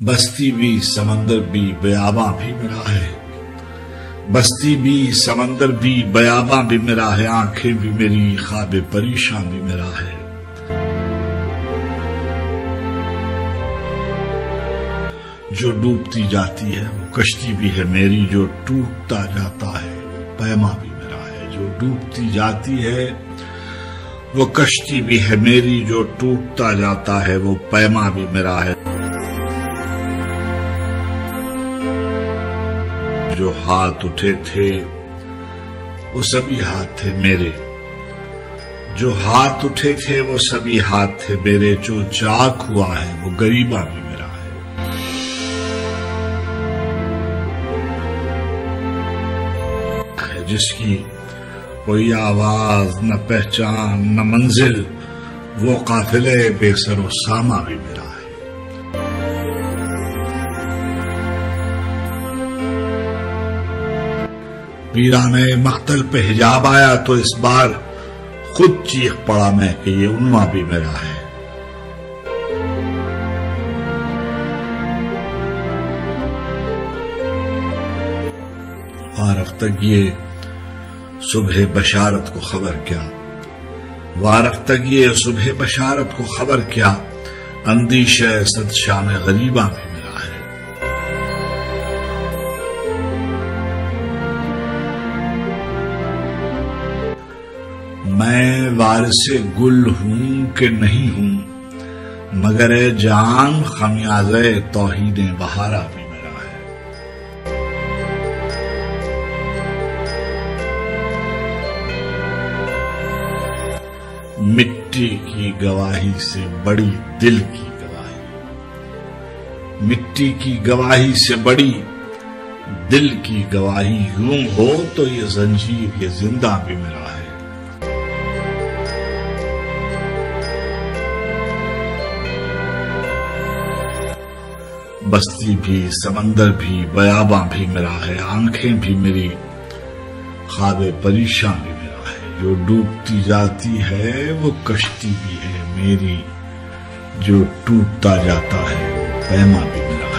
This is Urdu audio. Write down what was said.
بستی بھی سمندر بھی بیاباں بھی میرا ہے، بستی بھی سمندر بھی بیاباں بھی میرا ہے، آنکھیں بھی میری خواب پریشان بھی میرا ہے۔ جو ڈوبتی جاتی ہے وہ کشتی بھی ہے میری، جو ٹوٹتا جاتا ہے پیما بھی میرا ہے۔ جو ڈوبتی جاتی ہے وہ کشتی بھی ہے میری، جو ٹوٹتا جاتا ہے وہ پیما بھی میرا ہے۔ جو ہاتھ اٹھے تھے وہ سبھی ہاتھ تھے میرے، جو ہاتھ اٹھے تھے وہ سبھی ہاتھ تھے میرے، جو چاک ہوا ہے وہ غریباں بھی میرا ہے۔ جس کی کوئی آواز نہ پہچان نہ منزل، وہ قافلے بے سر و ساما بھی میرا ہے۔ پیرانے مقتل پہ حجاب آیا تو اس بار خود چیخ پڑا میں کہ یہ عنواں بھی میرا ہے۔ وارفتگی صبح بشارت کو خبر کیا، وارفتگی صبح بشارت کو خبر کیا، اندیشہ صد شام غریباں بھی میرا ہے۔ میں وارث گل ہوں کہ نہیں ہوں، مگر اے جان خمیازہ توحید بہارا بھی میرا ہے۔ مٹی کی گواہی سے بڑی دل کی گواہی، مٹی کی گواہی سے بڑی دل کی گواہی، یوں ہو تو یہ زنجیر یہ زندہ بھی میرا ہے۔ بستی بھی سمندر بھی بیاباں بھی میرا ہے، آنکھیں بھی میری خواب پریشان بھی میرا ہے۔ جو ڈوبتی جاتی ہے وہ کشتی بھی ہے میری، جو ٹوٹتا جاتا ہے پیما بھی میرا ہے۔